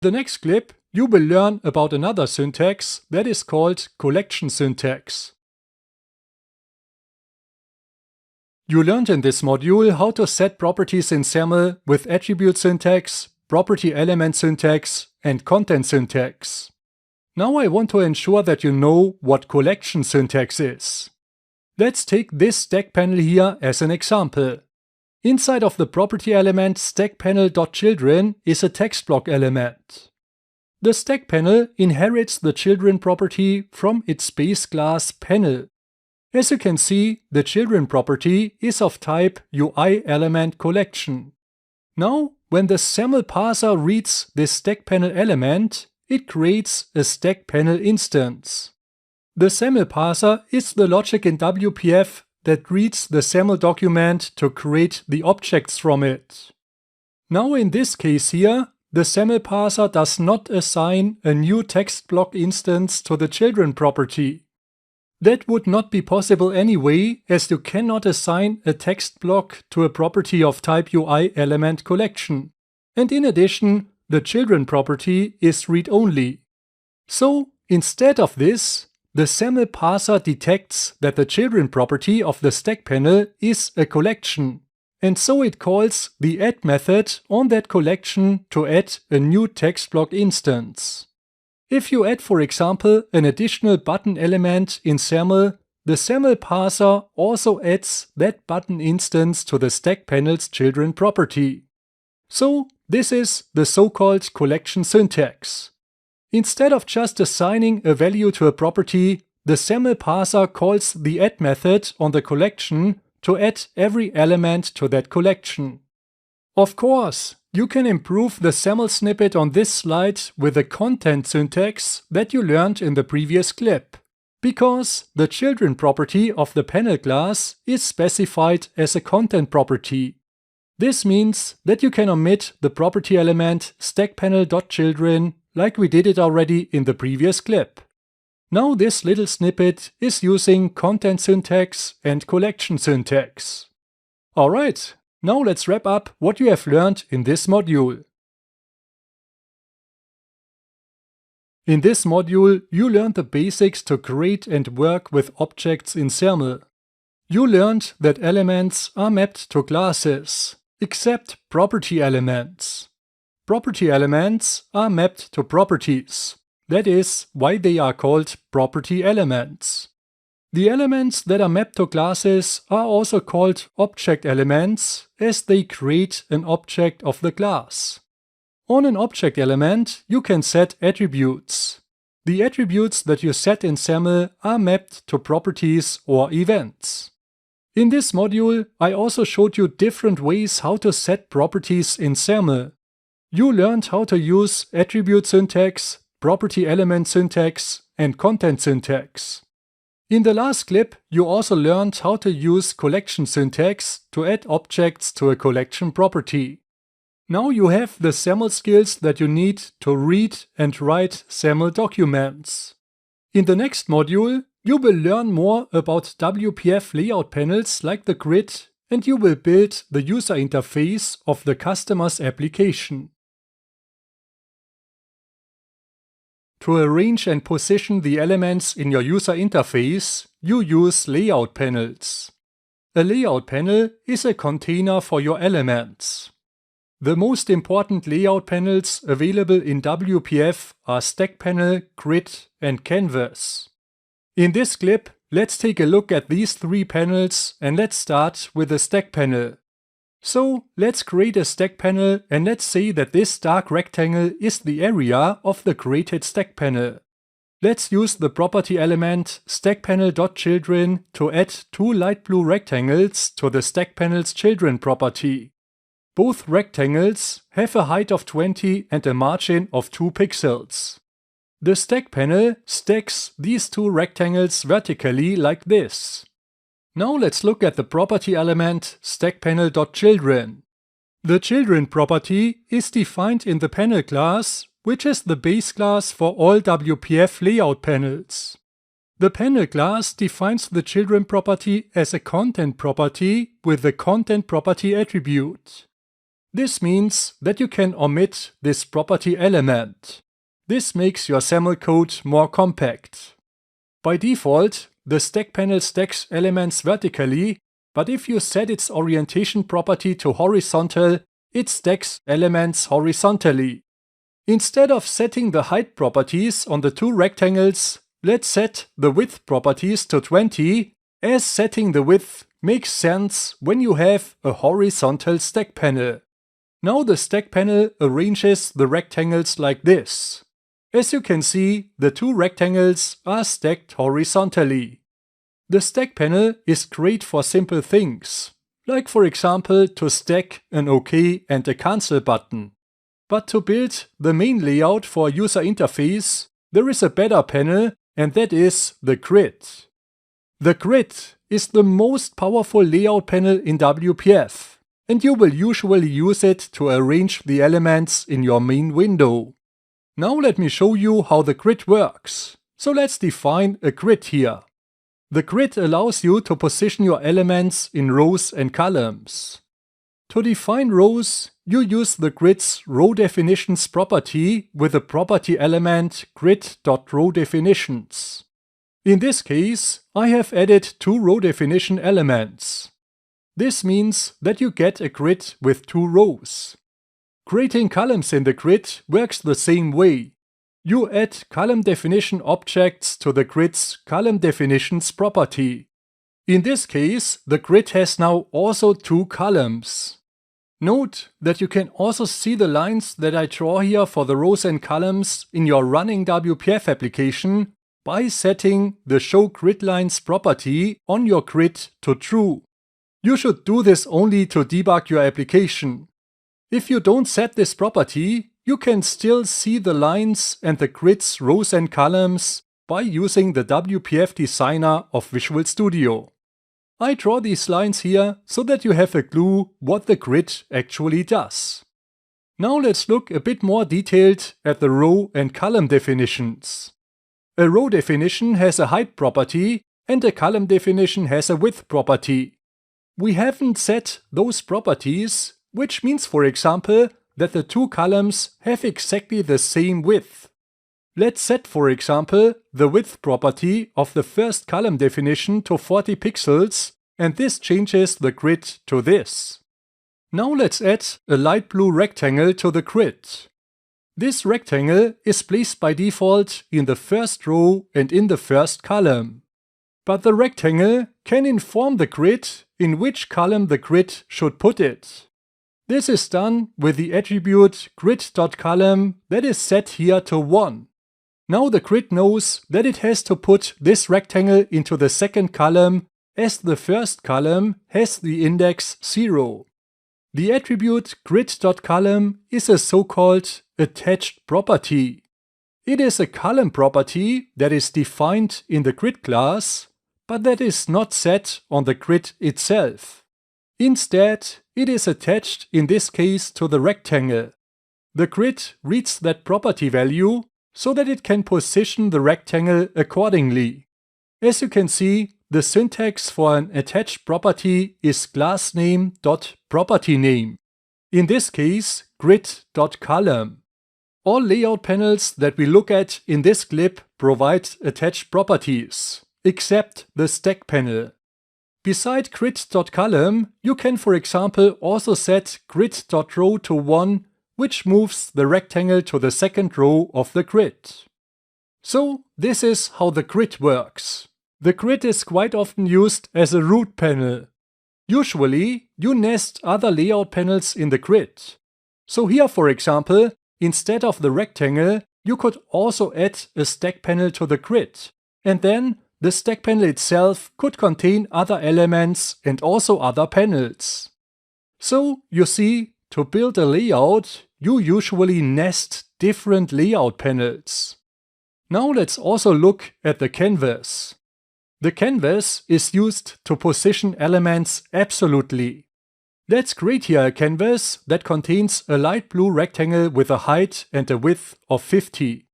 The next clip, you will learn about another syntax that is called collection syntax. You learned in this module how to set properties in SAML with attribute syntax, property element syntax, and content syntax. Now I want to ensure that you know what collection syntax is. Let's take this stack panel here as an example. Inside of the property element stackPanel.children is a text block element. The stack panel inherits the children property from its base class panel. As you can see, the children property is of type UIElementCollection. Now, when the SAML parser reads this stack panel element, it creates a stack panel instance. The SAML parser is the logic in WPF that reads the SAML document to create the objects from it. Now in this case here, the SAML parser does not assign a new text block instance to the children property. That would not be possible anyway, as you cannot assign a text block to a property of type UIElementCollection. And in addition, the children property is read-only. So, instead of this, the SAML parser detects that the children property of the stack panel is a collection, and so it calls the add method on that collection to add a new text block instance. If you add, for example, an additional button element in SAML, the SAML parser also adds that button instance to the stack panel's children property. So, this is the so-called collection syntax. Instead of just assigning a value to a property, the SAML parser calls the add method on the collection to add every element to that collection. Of course, you can improve the SAML snippet on this slide with the content syntax that you learned in the previous clip, because the children property of the panel class is specified as a content property. This means that you can omit the property element stackPanel.children like we did it already in the previous clip. Now this little snippet is using content syntax and collection syntax. Alright, now let's wrap up what you have learned in this module. In this module, you learned the basics to create and work with objects in SAML. You learned that elements are mapped to classes, except property elements. Property elements are mapped to properties. That is why they are called property elements. The elements that are mapped to classes are also called object elements, as they create an object of the class. On an object element, you can set attributes. The attributes that you set in SAML are mapped to properties or events. In this module, I also showed you different ways how to set properties in SAML. You learned how to use attribute syntax, property element syntax, and content syntax. In the last clip, you also learned how to use collection syntax to add objects to a collection property. Now you have the SAML skills that you need to read and write SAML documents. In the next module, you will learn more about WPF layout panels like the grid, and you will build the user interface of the customer's application. To arrange and position the elements in your user interface, you use layout panels. A layout panel is a container for your elements. The most important layout panels available in WPF are Stack Panel, Grid, and Canvas. In this clip, let's take a look at these three panels, and let's start with the Stack Panel. So, let's create a stack panel, and let's say that this dark rectangle is the area of the created stack panel. Let's use the property element stackPanel.children to add two light blue rectangles to the stack panel's children property. Both rectangles have a height of 20 and a margin of 2 pixels. The stack panel stacks these two rectangles vertically like this. Now let's look at the property element stackPanel.children. The children property is defined in the panel class, which is the base class for all WPF layout panels. The panel class defines the children property as a content property with the content property attribute. This means that you can omit this property element. This makes your SAML code more compact. By default, the stack panel stacks elements vertically, but if you set its orientation property to horizontal, it stacks elements horizontally. Instead of setting the height properties on the two rectangles, let's set the width properties to 20, as setting the width makes sense when you have a horizontal stack panel. Now the stack panel arranges the rectangles like this. As you can see, the two rectangles are stacked horizontally. The stack panel is great for simple things, like for example to stack an OK and a cancel button. But to build the main layout for a user interface, there is a better panel, and that is the grid. The grid is the most powerful layout panel in WPF, and you will usually use it to arrange the elements in your main window. Now let me show you how the grid works. So let's define a grid here. The grid allows you to position your elements in rows and columns. To define rows, you use the grid's row definitions property with the property element grid.rowDefinitions. In this case, I have added two row definition elements. This means that you get a grid with two rows. Creating columns in the grid works the same way. You add column definition objects to the grid's column definitions property. In this case, the grid has now also two columns. Note that you can also see the lines that I draw here for the rows and columns in your running WPF application by setting the Show Grid Lines property on your grid to true. You should do this only to debug your application. If you don't set this property, you can still see the lines and the grid's rows and columns by using the WPF designer of Visual Studio. I draw these lines here so that you have a clue what the grid actually does. Now let's look a bit more detailed at the row and column definitions. A row definition has a height property and a column definition has a width property. We haven't set those properties, which means, for example, that the two columns have exactly the same width. Let's set, for example, the width property of the first column definition to 40 pixels, and this changes the grid to this. Now let's add a light blue rectangle to the grid. This rectangle is placed by default in the first row and in the first column. But the rectangle can inform the grid in which column the grid should put it. This is done with the attribute grid.column that is set here to 1. Now the grid knows that it has to put this rectangle into the second column as the first column has the index 0. The attribute grid.column is a so-called attached property. It is a column property that is defined in the grid class, but that is not set on the grid itself. Instead, it is attached in this case to the rectangle. The grid reads that property value so that it can position the rectangle accordingly. As you can see, the syntax for an attached property is className.propertyName. In this case, grid.column. All layout panels that we look at in this clip provide attached properties, except the stack panel. Beside grid.column, you can, for example, also set grid.row to 1, which moves the rectangle to the second row of the grid. So, this is how the grid works. The grid is quite often used as a root panel. Usually, you nest other layout panels in the grid. So here, for example, instead of the rectangle, you could also add a stack panel to the grid, and then the stack panel itself could contain other elements and also other panels. So, you see, to build a layout, you usually nest different layout panels. Now let's also look at the canvas. The canvas is used to position elements absolutely. Let's create here a canvas that contains a light blue rectangle with a height and a width of 50.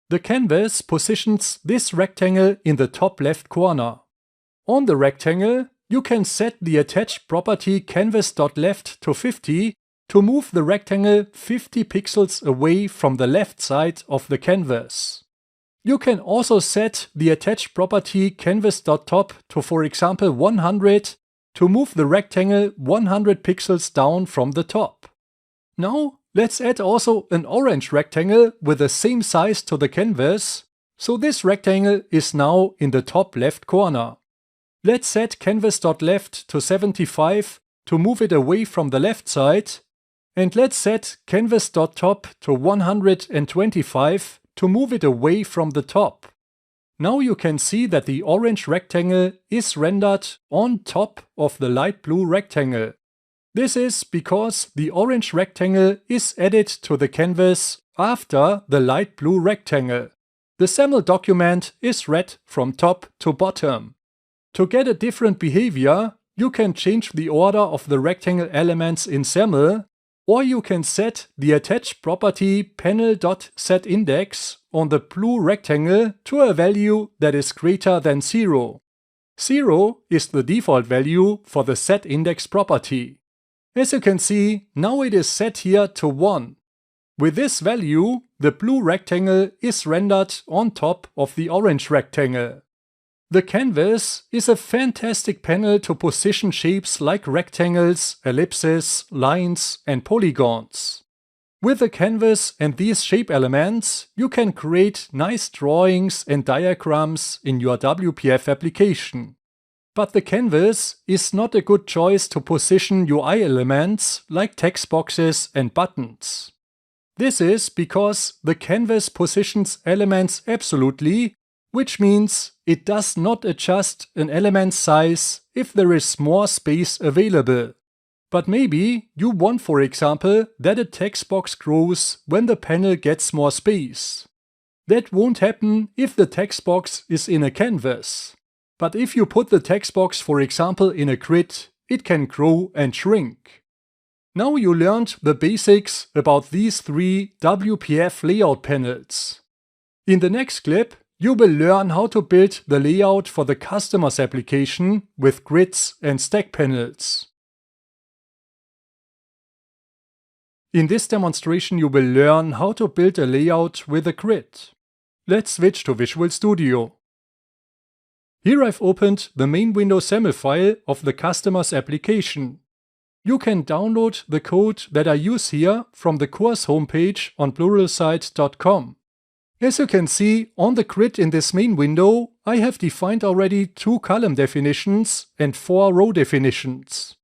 The canvas positions this rectangle in the top left corner. On the rectangle, you can set the attached property canvas.left to 50 to move the rectangle 50 pixels away from the left side of the canvas. You can also set the attached property canvas.top to, for example, 100 to move the rectangle 100 pixels down from the top. Now let's add also an orange rectangle with the same size to the canvas, so this rectangle is now in the top left corner. Let's set canvas.left to 75 to move it away from the left side, and let's set canvas.top to 125 to move it away from the top. Now you can see that the orange rectangle is rendered on top of the light blue rectangle. This is because the orange rectangle is added to the canvas after the light blue rectangle. The SAML document is read from top to bottom. To get a different behavior, you can change the order of the rectangle elements in SAML, or you can set the attached property panel.setIndex on the blue rectangle to a value that is greater than 0. 0 is the default value for the setIndex property. As you can see, now it is set here to 1. With this value, the blue rectangle is rendered on top of the orange rectangle. The canvas is a fantastic panel to position shapes like rectangles, ellipses, lines, and polygons. With the canvas and these shape elements, you can create nice drawings and diagrams in your WPF application. But the canvas is not a good choice to position UI elements like text boxes and buttons. This is because the canvas positions elements absolutely, which means it does not adjust an element size if there is more space available. But maybe you want, for example, that a text box grows when the panel gets more space. That won't happen if the text box is in a canvas. But if you put the text box, for example, in a grid, it can grow and shrink. Now you learned the basics about these three WPF layout panels. In the next clip, you will learn how to build the layout for the customer's application with grids and stack panels. In this demonstration, you will learn how to build a layout with a grid. Let's switch to Visual Studio. Here I've opened the main window SAML file of the customer's application. You can download the code that I use here from the course homepage on pluralsight.com. As you can see, on the grid in this main window, I have defined already 2 column definitions and 4 row definitions.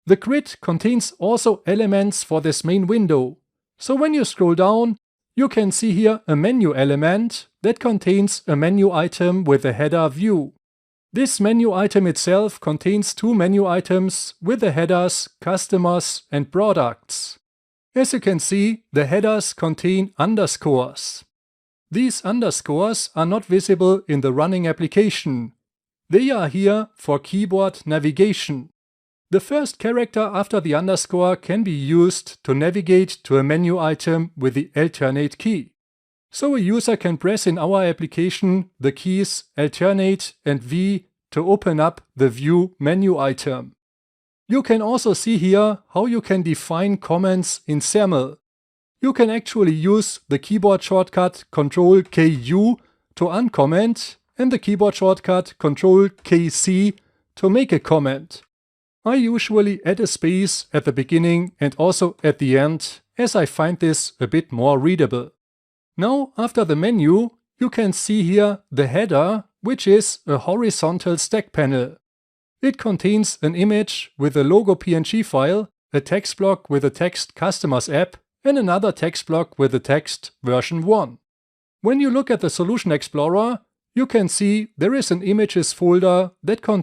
The grid contains also elements for this main window. So when you scroll down, you can see here a menu element that contains a menu item with a header view. This menu item itself contains 2 menu items with the headers, customers, and products. As you can see, the headers contain underscores. These underscores are not visible in the running application. They are here for keyboard navigation. The first character after the underscore can be used to navigate to a menu item with the alternate key. So a user can press in our application the keys alternate and V to open up the view menu item. You can also see here how you can define comments in SAML. You can actually use the keyboard shortcut Ctrl-KU to uncomment and the keyboard shortcut Ctrl-KC to make a comment. I usually add a space at the beginning and also at the end, as I find this a bit more readable. Now, after the menu, you can see here the header, which is a horizontal stack panel. It contains an image with a logo PNG file, a text block with the text Customers app, and another text block with the text version 1. When you look at the Solution Explorer, you can see there is an images folder that contains